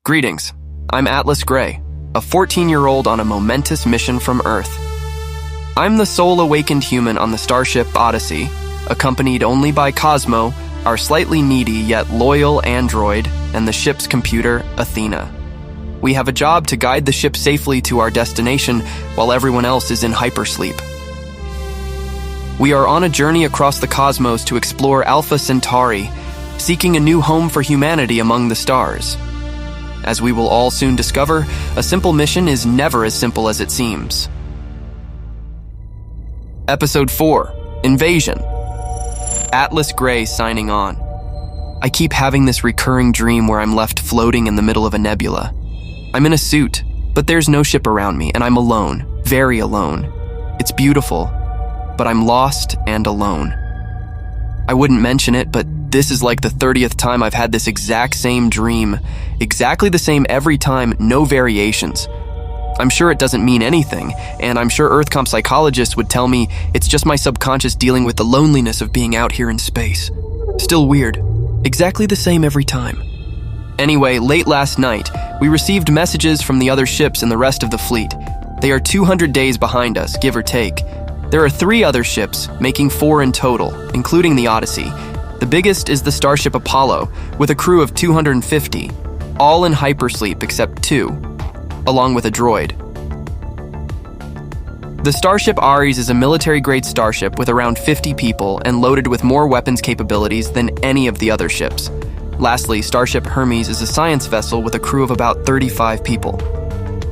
Greetings. I'm Atlas Gray, a 14-year-old on a momentous mission from Earth. I'm the sole awakened human on the Starship Odyssey, accompanied only by Cosmo, our slightly needy yet loyal android, and the ship's computer, Athena. We have a job to guide the ship safely to our destination while everyone else is in hypersleep. We are on a journey across the cosmos to explore Alpha Centauri, seeking a new home for humanity among the stars. As we will all soon discover, a simple mission is never as simple as it seems. Episode 4, Invasion. Atlas Gray signing on. I keep having this recurring dream where I'm left floating in the middle of a nebula. I'm in a suit, but there's no ship around me, and I'm alone, very alone. It's beautiful, but I'm lost and alone. I wouldn't mention it, but this is like the 30th time I've had this exact same dream. Exactly the same every time, no variations. I'm sure it doesn't mean anything, and I'm sure EarthCom psychologists would tell me it's just my subconscious dealing with the loneliness of being out here in space. Still weird. Exactly the same every time. Anyway, late last night, we received messages from the other ships and the rest of the fleet. They are 200 days behind us, give or take. There are 3 other ships, making 4 in total, including the Odyssey. The biggest is the Starship Apollo, with a crew of 250, all in hypersleep except 2, along with a droid. The Starship Ares is a military-grade starship with around 50 people and loaded with more weapons capabilities than any of the other ships. Lastly, Starship Hermes is a science vessel with a crew of about 35 people.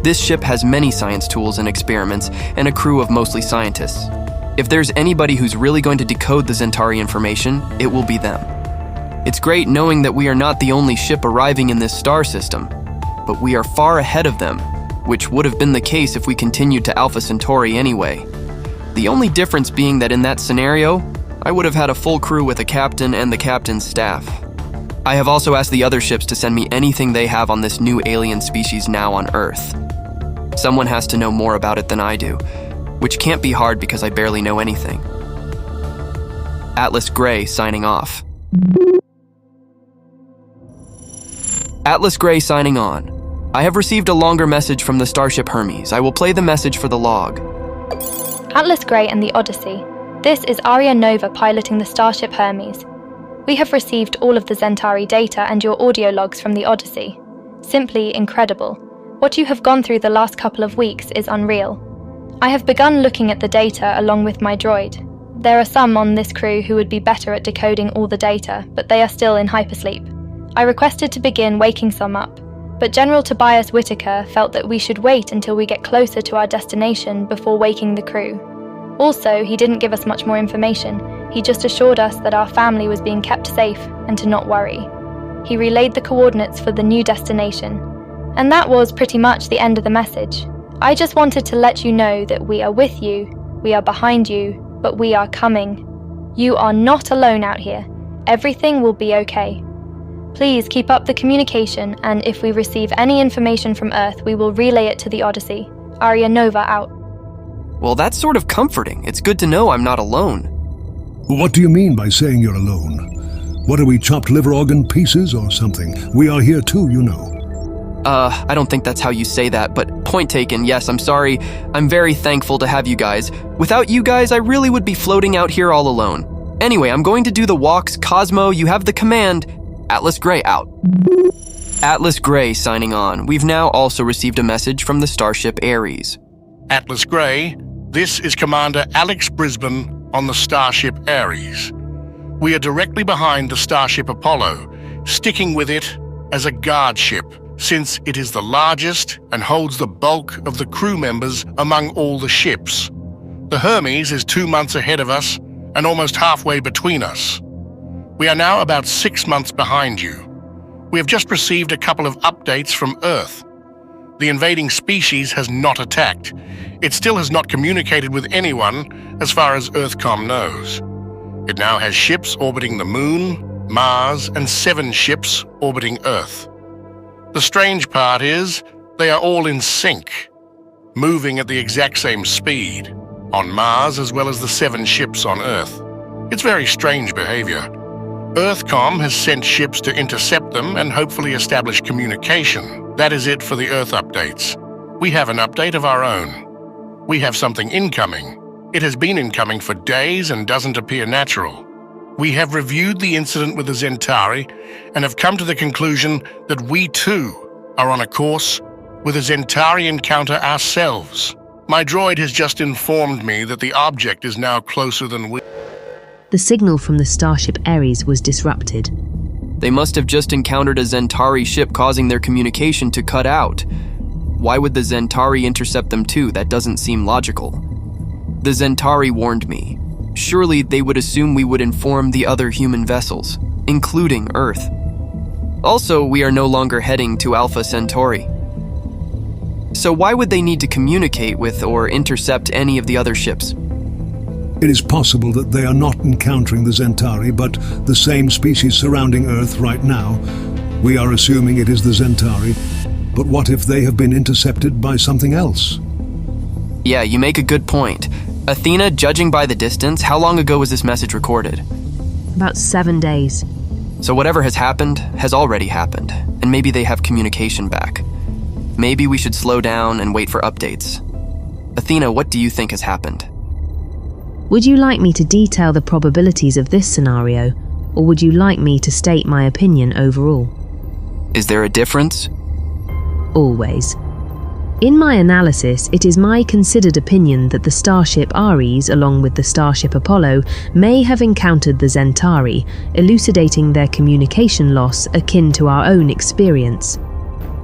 This ship has many science tools and experiments, and a crew of mostly scientists. If there's anybody who's really going to decode the Zentari information, it will be them. It's great knowing that we are not the only ship arriving in this star system, but we are far ahead of them, which would have been the case if we continued to Alpha Centauri anyway. The only difference being that in that scenario, I would have had a full crew with a captain and the captain's staff. I have also asked the other ships to send me anything they have on this new alien species now on Earth. Someone has to know more about it than I do, which can't be hard because I barely know anything. Atlas Gray signing off. Atlas Gray signing on. I have received a longer message from the Starship Hermes. I will play the message for the log. Atlas Gray and the Odyssey. This is Aria Nova piloting the Starship Hermes. We have received all of the Zentari data and your audio logs from the Odyssey. Simply incredible. What you have gone through the last couple of weeks is unreal. I have begun looking at the data along with my droid. There are some on this crew who would be better at decoding all the data, but they are still in hypersleep. I requested to begin waking some up, but General Tobias Whitaker felt that we should wait until we get closer to our destination before waking the crew. Also, he didn't give us much more information. He just assured us that our family was being kept safe and to not worry. He relayed the coordinates for the new destination. And that was pretty much the end of the message. I just wanted to let you know that we are with you, we are behind you, but we are coming. You are not alone out here. Everything will be okay. Please keep up the communication, and if we receive any information from Earth, we will relay it to the Odyssey. Aria Nova out. Well, that's sort of comforting. It's good to know I'm not alone. What do you mean by saying you're alone? What are we, chopped liver organ pieces or something? We are here too, you know. I don't think that's how you say that, but point taken, yes, I'm sorry. I'm very thankful to have you guys. Without you guys, I really would be floating out here all alone. Anyway, I'm going to do the walks. Cosmo, you have the command. Atlas Gray out. Atlas Gray signing on. We've now also received a message from the Starship Ares. Atlas Gray, this is Commander Alex Brisbane on the Starship Ares. We are directly behind the Starship Apollo, sticking with it as a guard ship, since it is the largest and holds the bulk of the crew members among all the ships. The Hermes is 2 months ahead of us and almost halfway between us. We are now about 6 months behind you. We have just received a couple of updates from Earth. The invading species has not attacked. It still has not communicated with anyone as far as EarthCom knows. It now has ships orbiting the Moon, Mars, and 7 ships orbiting Earth. The strange part is, they are all in sync, moving at the exact same speed, on Mars as well as the 7 ships on Earth. It's very strange behavior. EarthCom has sent ships to intercept them and hopefully establish communication. That is it for the Earth updates. We have an update of our own. We have something incoming. It has been incoming for days and doesn't appear natural. We have reviewed the incident with the Zentari and have come to the conclusion that we too are on a course with a Zentari encounter ourselves. My droid has just informed me that the object is now closer than we. The signal from the Starship Hermes was disrupted. They must have just encountered a Zentari ship causing their communication to cut out. Why would the Zentari intercept them too? That doesn't seem logical. The Zentari warned me. Surely they would assume we would inform the other human vessels, including Earth. Also, we are no longer heading to Alpha Centauri. So why would they need to communicate with or intercept any of the other ships? It is possible that they are not encountering the Zentari, but the same species surrounding Earth right now. We are assuming it is the Zentari, but what if they have been intercepted by something else? Yeah, you make a good point. Athena, judging by the distance, how long ago was this message recorded? About 7 days. So whatever has happened has already happened, and maybe they have communication back. Maybe we should slow down and wait for updates. Athena, what do you think has happened? Would you like me to detail the probabilities of this scenario, or would you like me to state my opinion overall? Is there a difference? Always. In my analysis, it is my considered opinion that the Starship Ares, along with the Starship Apollo, may have encountered the Zentari, elucidating their communication loss akin to our own experience.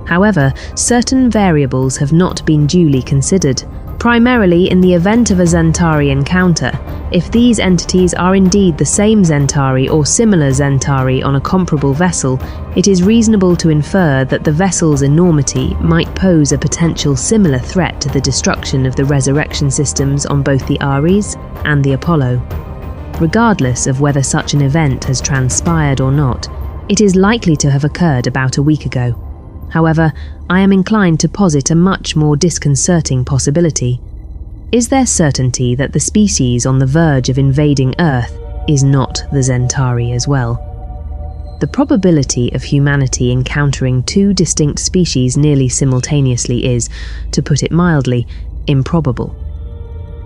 However, certain variables have not been duly considered. Primarily in the event of a Zentari encounter, if these entities are indeed the same Zentari or similar Zentari on a comparable vessel, it is reasonable to infer that the vessel's enormity might pose a potential similar threat to the destruction of the resurrection systems on both the Ares and the Apollo. Regardless of whether such an event has transpired or not, it is likely to have occurred about a week ago. However, I am inclined to posit a much more disconcerting possibility. Is there certainty that the species on the verge of invading Earth is not the Zentari as well? The probability of humanity encountering two distinct species nearly simultaneously is, to put it mildly, improbable.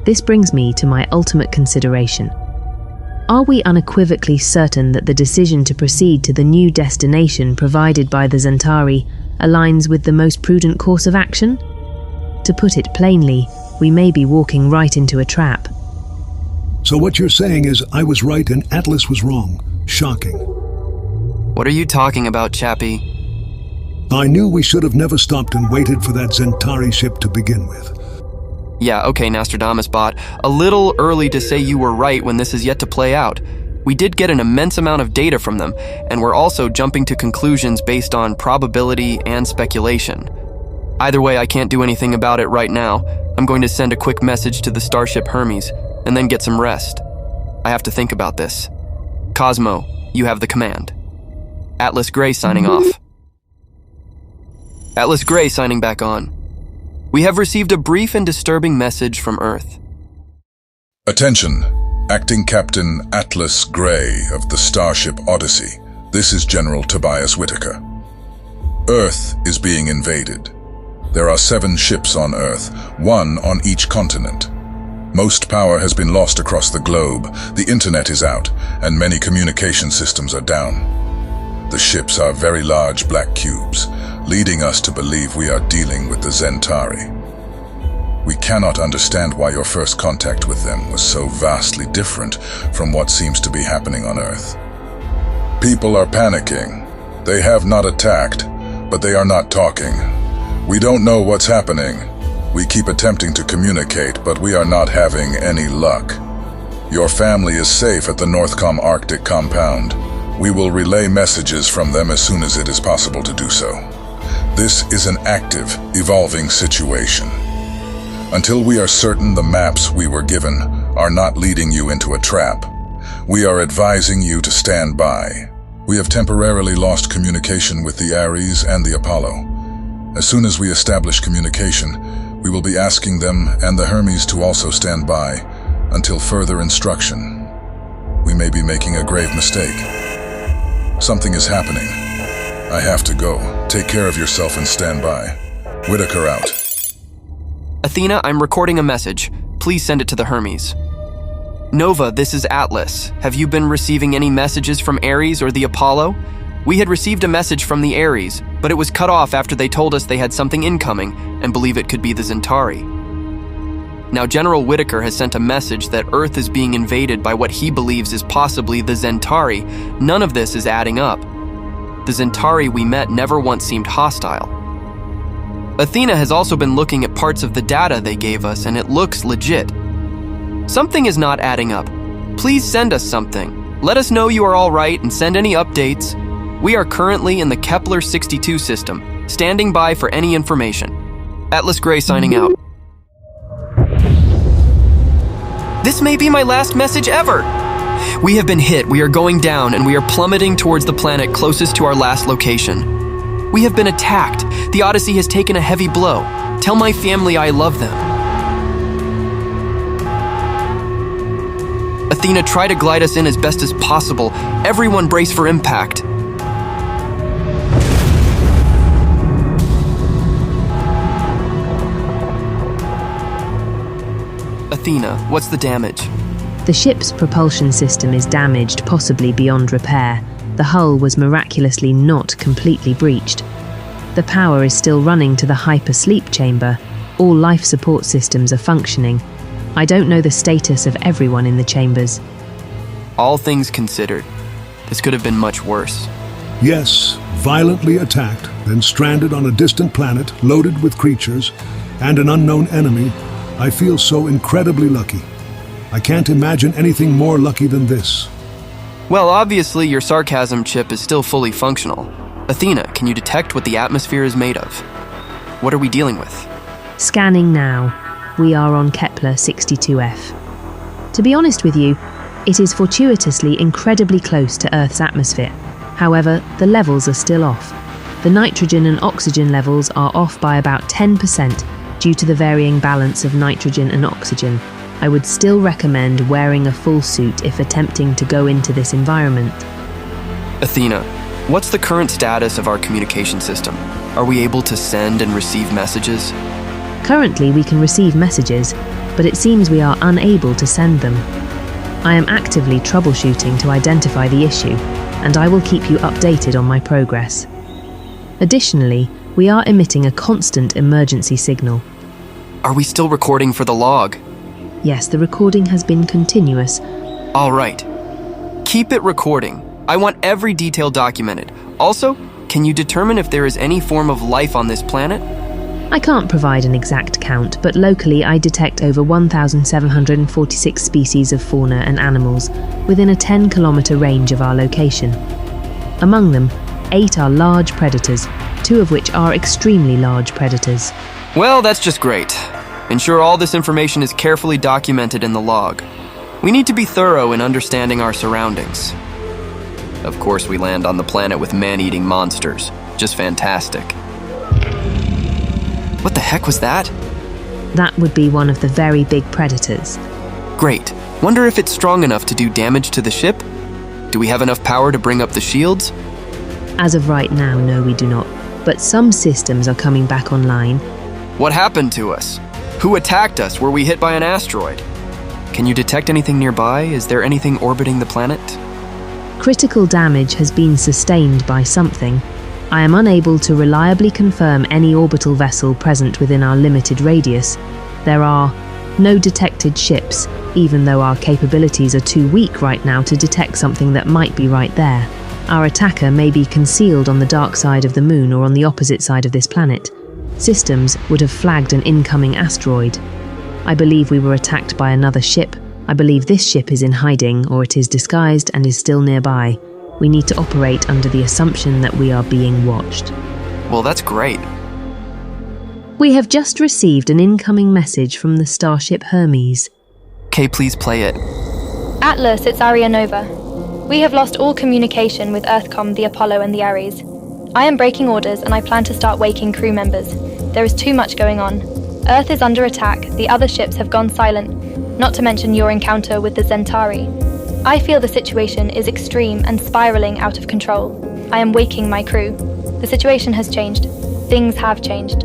This brings me to my ultimate consideration. Are we unequivocally certain that the decision to proceed to the new destination provided by the Zentari aligns with the most prudent course of action? To put it plainly, we may be walking right into a trap. So what you're saying is I was right and Atlas was wrong. Shocking. What are you talking about, Chappie? I knew we should have never stopped and waited for that Zentari ship to begin with. Yeah, okay, Nostradamus bot. A little early to say you were right when this is yet to play out. We did get an immense amount of data from them, and we're also jumping to conclusions based on probability and speculation. Either way, I can't do anything about it right now. I'm going to send a quick message to the Starship Hermes, and then get some rest. I have to think about this. Cosmo, you have the command. Atlas Gray signing off. Atlas Gray signing back on. We have received a brief and disturbing message from Earth. Attention, Acting Captain Atlas Gray of the Starship Odyssey. This is General Tobias Whitaker. Earth is being invaded. There are 7 ships on Earth, 1 on each continent. Most power has been lost across the globe, the internet is out, and many communication systems are down. The ships are very large black cubes, leading us to believe we are dealing with the Zentari. We cannot understand why your first contact with them was so vastly different from what seems to be happening on Earth. People are panicking. They have not attacked, but they are not talking. We don't know what's happening. We keep attempting to communicate, but we are not having any luck. Your family is safe at the EarthCom Arctic compound. We will relay messages from them as soon as it is possible to do so. This is an active, evolving situation. Until we are certain the maps we were given are not leading you into a trap, we are advising you to stand by. We have temporarily lost communication with the Ares and the Apollo. As soon as we establish communication, we will be asking them and the Hermes to also stand by until further instruction. We may be making a grave mistake. Something is happening. I have to go. Take care of yourself and stand by. Whitaker out. Athena, I'm recording a message. Please send it to the Hermes. Nova, this is Atlas. Have you been receiving any messages from Ares or the Apollo? We had received a message from the Ares, but it was cut off after they told us they had something incoming and believe it could be the Zentari. Now, General Whitaker has sent a message that Earth is being invaded by what he believes is possibly the Zentari. None of this is adding up. The Zentari we met never once seemed hostile. Athena has also been looking at parts of the data they gave us, and it looks legit. Something is not adding up. Please send us something. Let us know you are all right and send any updates. We are currently in the Kepler 62 system, standing by for any information. Atlas Gray signing out. This may be my last message ever. We have been hit, we are going down, and we are plummeting towards the planet closest to our last location. We have been attacked. The Odyssey has taken a heavy blow. Tell my family I love them. Athena, try to glide us in as best as possible. Everyone brace for impact. Athena, what's the damage? The ship's propulsion system is damaged, possibly beyond repair. The hull was miraculously not completely breached. The power is still running to the hypersleep chamber. All life support systems are functioning. I don't know the status of everyone in the chambers. All things considered, this could have been much worse. Yes, violently attacked, then stranded on a distant planet loaded with creatures and an unknown enemy. I feel so incredibly lucky. I can't imagine anything more lucky than this. Well, obviously your sarcasm chip is still fully functional. Athena, can you detect what the atmosphere is made of? What are we dealing with? Scanning now. We are on Kepler 62F. To be honest with you, it is fortuitously incredibly close to Earth's atmosphere. However, the levels are still off. The nitrogen and oxygen levels are off by about 10% due to the varying balance of nitrogen and oxygen. I would still recommend wearing a full suit if attempting to go into this environment. Athena, what's the current status of our communication system? Are we able to send and receive messages? Currently, we can receive messages, but it seems we are unable to send them. I am actively troubleshooting to identify the issue, and I will keep you updated on my progress. Additionally, we are emitting a constant emergency signal. Are we still recording for the log? Yes, the recording has been continuous. All right. Keep it recording. I want every detail documented. Also, can you determine if there is any form of life on this planet? I can't provide an exact count, but locally I detect over 1,746 species of fauna and animals within a 10-kilometer range of our location. Among them, 8 are large predators, 2 of which are extremely large predators. Well, that's just great. Ensure all this information is carefully documented in the log. We need to be thorough in understanding our surroundings. Of course, we land on the planet with man-eating monsters. Just fantastic. What the heck was that? That would be one of the very big predators. Great. Wonder if it's strong enough to do damage to the ship? Do we have enough power to bring up the shields? As of right now, no, we do not. But some systems are coming back online. What happened to us? Who attacked us? Were we hit by an asteroid? Can you detect anything nearby? Is there anything orbiting the planet? Critical damage has been sustained by something. I am unable to reliably confirm any orbital vessel present within our limited radius. There are no detected ships, even though our capabilities are too weak right now to detect something that might be right there. Our attacker may be concealed on the dark side of the moon or on the opposite side of this planet. Systems would have flagged an incoming asteroid. I believe we were attacked by another ship. I believe this ship is in hiding, or it is disguised and is still nearby. We need to operate under the assumption that we are being watched. Well, that's great. We have just received an incoming message from the Starship Hermes. Okay, please play it. Atlas, it's Aria Nova. We have lost all communication with EarthCom, the Apollo and the Ares. I am breaking orders and I plan to start waking crew members. There is too much going on. Earth is under attack, the other ships have gone silent, not to mention your encounter with the Zentari. I feel the situation is extreme and spiraling out of control. I am waking my crew. The situation has changed. Things have changed.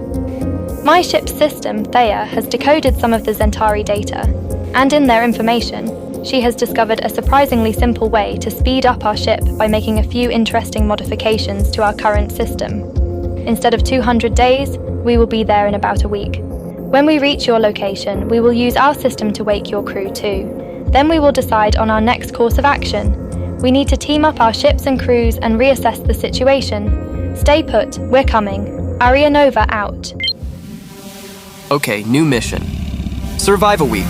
My ship's system, Thea, has decoded some of the Zentari data, and in their information, she has discovered a surprisingly simple way to speed up our ship by making a few interesting modifications to our current system. Instead of 200 days, we will be there in about a week. When we reach your location, we will use our system to wake your crew too. Then we will decide on our next course of action. We need to team up our ships and crews and reassess the situation. Stay put, we're coming. Aria Nova out. Okay, new mission. Survive a week.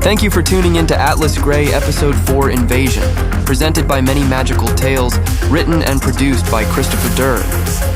Thank you for tuning in to Atlas Grey Episode 4 Invasion, presented by Many Magical Tales, written and produced by Christopher Durr.